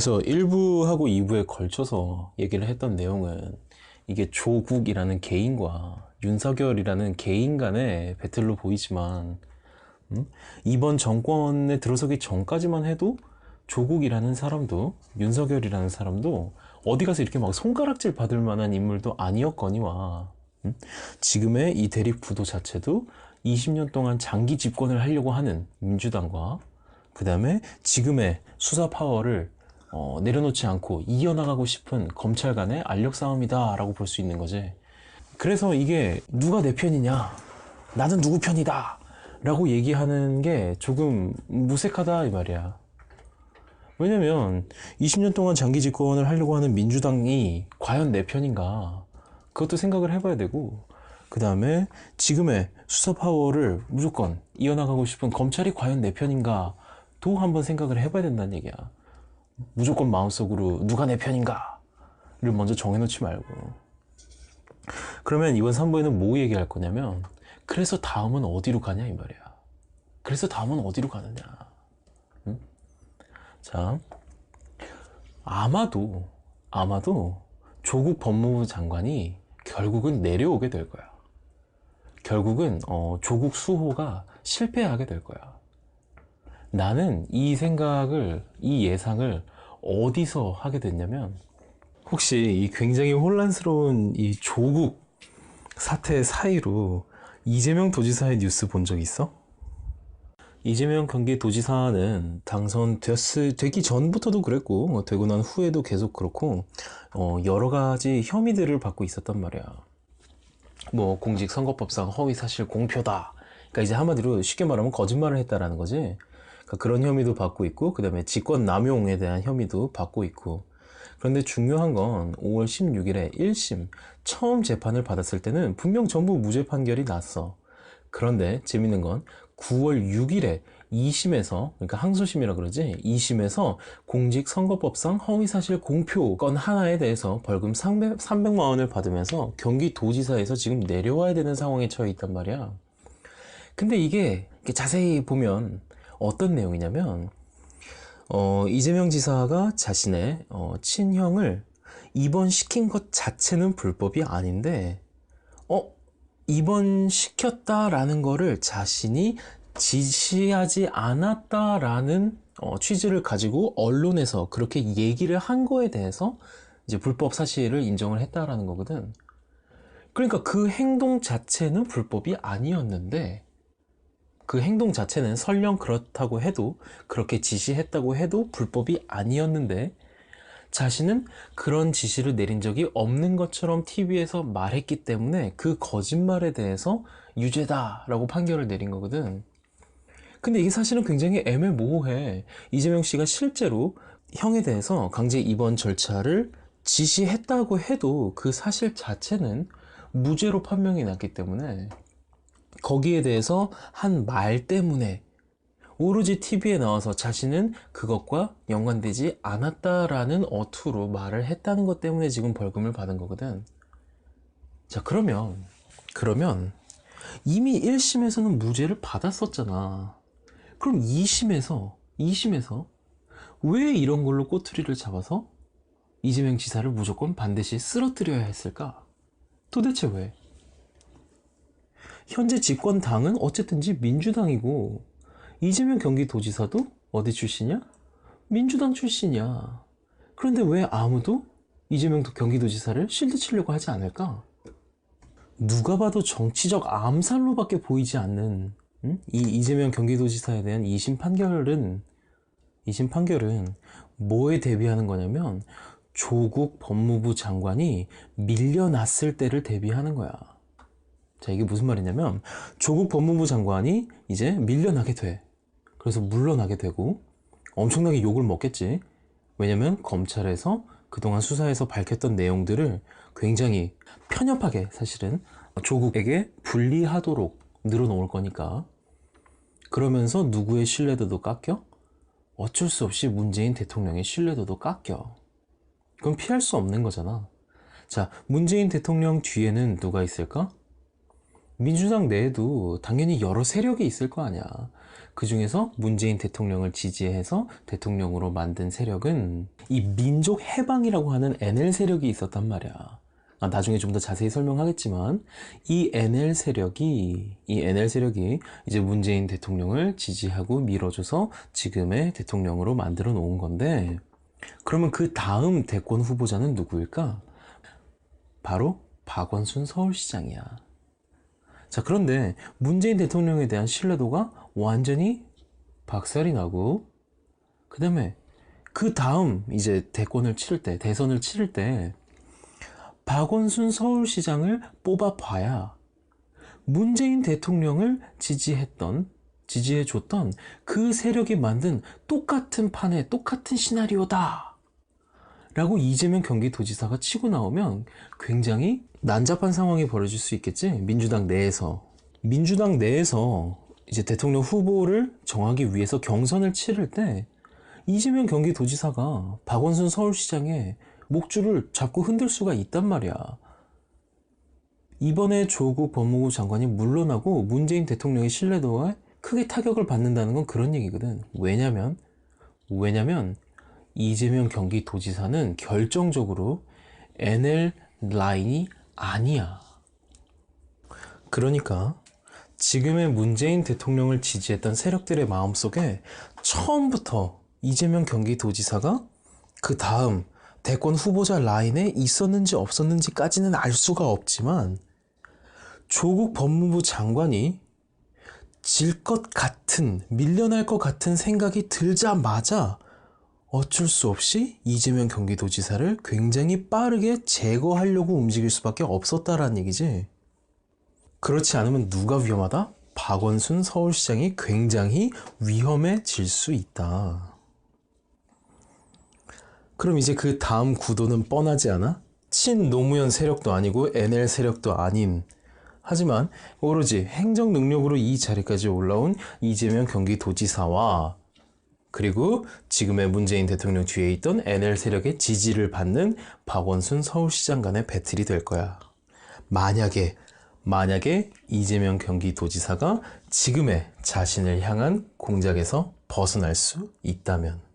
그래서 1부하고 2부에 걸쳐서 얘기를 했던 내용은 이게 조국이라는 개인과 윤석열이라는 개인 간의 배틀로 보이지만 이번 정권에 들어서기 전까지만 해도 조국이라는 사람도 윤석열이라는 사람도 어디 가서 이렇게 막 손가락질 받을 만한 인물도 아니었거니와 지금의 이 대립 구도 자체도 20년 동안 장기 집권을 하려고 하는 민주당과 그 다음에 지금의 수사 파워를 내려놓지 않고 이어나가고 싶은 검찰 간의 알력 싸움이다 라고 볼 수 있는 거지. 그래서 이게 누가 내 편이냐, 나는 누구 편이다 라고 얘기하는 게 조금 무색하다 이 말이야. 왜냐면 20년 동안 장기 집권을 하려고 하는 민주당이 과연 내 편인가, 그것도 생각을 해봐야 되고, 그 다음에 지금의 수사 파워를 무조건 이어나가고 싶은 검찰이 과연 내 편인가 도 한번 생각을 해봐야 된다는 얘기야. 무조건 마음속으로 누가 내 편인가를 먼저 정해놓지 말고. 그러면 이번 3부에는 뭐 얘기할 거냐면, 그래서 다음은 어디로 가냐 이 말이야. 그래서 다음은 어디로 가느냐. 응? 자, 아마도 조국 법무부 장관이 결국은 내려오게 될 거야. 결국은 조국 수호가 실패하게 될 거야. 나는 이 생각을, 이 예상을 어디서 하게 됐냐면, 혹시 이 굉장히 혼란스러운 이 조국 사태 사이로 이재명 도지사의 뉴스 본 적 있어? 이재명 경기도지사는 되기 전부터도 그랬고, 되고 난 후에도 계속 그렇고, 여러 가지 혐의들을 받고 있었단 말이야. 뭐 공직선거법상 허위사실 공표다. 그러니까 이제 한마디로 쉽게 말하면 거짓말을 했다라는 거지. 그러니까 그런 혐의도 받고 있고, 그 다음에 직권남용에 대한 혐의도 받고 있고. 그런데 중요한 건 5월 16일에 1심 처음 재판을 받았을 때는 분명 전부 무죄 판결이 났어. 그런데 재밌는 건 9월 6일에 2심에서, 그러니까 항소심이라 그러지, 2심에서 공직선거법상 허위사실 공표 건 하나에 대해서 벌금 300만 원을 받으면서 경기도지사에서 지금 내려와야 되는 상황에 처해 있단 말이야. 근데 이게 자세히 보면 어떤 내용이냐면, 이재명 지사가 자신의 친형을 입원시킨 것 자체는 불법이 아닌데, 입원시켰다라는 거를 자신이 지시하지 않았다라는 취지를 가지고 언론에서 그렇게 얘기를 한 거에 대해서 이제 불법 사실을 인정을 했다라는 거거든. 그러니까 그 행동 자체는 불법이 아니었는데, 그 행동 자체는 설령 그렇다고 해도, 그렇게 지시했다고 해도 불법이 아니었는데, 자신은 그런 지시를 내린 적이 없는 것처럼 TV에서 말했기 때문에 그 거짓말에 대해서 유죄다라고 판결을 내린 거거든. 근데 이게 사실은 굉장히 애매모호해. 이재명 씨가 실제로 형에 대해서 강제 입원 절차를 지시했다고 해도 그 사실 자체는 무죄로 판명이 났기 때문에, 거기에 대해서 한 말 때문에 오로지 TV에 나와서 자신은 그것과 연관되지 않았다라는 어투로 말을 했다는 것 때문에 지금 벌금을 받은 거거든. 자, 그러면 이미 1심에서는 무죄를 받았었잖아. 그럼 2심에서 왜 이런 걸로 꼬투리를 잡아서 이재명 지사를 무조건 반드시 쓰러뜨려야 했을까? 도대체 왜? 현재 집권당은 어쨌든지 민주당이고, 이재명 경기도지사도 어디 출신이야? 민주당 출신이야. 그런데 왜 아무도 이재명 경기도지사를 실드 치려고 하지 않을까? 누가 봐도 정치적 암살로밖에 보이지 않는 이 이재명 경기도지사에 대한 2심 판결은 뭐에 대비하는 거냐면, 조국 법무부 장관이 밀려났을 때를 대비하는 거야. 자, 이게 무슨 말이냐면, 조국 법무부 장관이 이제 밀려나게 돼. 그래서 물러나게 되고 엄청나게 욕을 먹겠지. 왜냐면 검찰에서 그동안 수사에서 밝혔던 내용들을 굉장히 편협하게 사실은 조국에게 불리하도록 늘어놓을 거니까. 그러면서 누구의 신뢰도도 깎여? 어쩔 수 없이 문재인 대통령의 신뢰도도 깎여. 그건 피할 수 없는 거잖아. 자, 문재인 대통령 뒤에는 누가 있을까? 민주당 내에도 당연히 여러 세력이 있을 거 아니야. 그 중에서 문재인 대통령을 지지해서 대통령으로 만든 세력은 이 민족해방이라고 하는 NL 세력이 있었단 말이야. 나중에 좀 더 자세히 설명하겠지만 이 NL 세력이 이제 문재인 대통령을 지지하고 밀어줘서 지금의 대통령으로 만들어 놓은 건데, 그러면 그 다음 대권 후보자는 누구일까? 바로 박원순 서울시장이야. 자, 그런데 문재인 대통령에 대한 신뢰도가 완전히 박살이 나고, 그 다음에 그 다음 이제 대선을 치를 때 박원순 서울시장을 뽑아봐야 문재인 대통령을 지지해줬던 그 세력이 만든 똑같은 판에 똑같은 시나리오다 라고 이재명 경기도지사가 치고 나오면 굉장히 난잡한 상황이 벌어질 수 있겠지. 민주당 내에서 이제 대통령 후보를 정하기 위해서 경선을 치를 때 이재명 경기도지사가 박원순 서울시장의 목줄을 잡고 흔들 수가 있단 말이야. 이번에 조국 법무부 장관이 물러나고 문재인 대통령의 신뢰도에 크게 타격을 받는다는 건 그런 얘기거든. 왜냐면 이재명 경기도지사는 결정적으로 NL 라인이 아니야. 그러니까 지금의 문재인 대통령을 지지했던 세력들의 마음속에 처음부터 이재명 경기도지사가 그 다음 대권 후보자 라인에 있었는지 없었는지까지는 알 수가 없지만 조국 법무부 장관이 질 것 같은, 밀려날 것 같은 생각이 들자마자 어쩔 수 없이 이재명 경기도지사를 굉장히 빠르게 제거하려고 움직일 수밖에 없었다라는 얘기지. 그렇지 않으면 누가 위험하다? 박원순 서울시장이 굉장히 위험해질 수 있다. 그럼 이제 그 다음 구도는 뻔하지 않아? 친노무현 세력도 아니고 NL 세력도 아닌, 하지만 오로지 행정 능력으로 이 자리까지 올라온 이재명 경기도지사와 그리고 지금의 문재인 대통령 뒤에 있던 NL 세력의 지지를 받는 박원순 서울시장 간의 배틀이 될 거야. 만약에 이재명 경기도지사가 지금의 자신을 향한 공작에서 벗어날 수 있다면.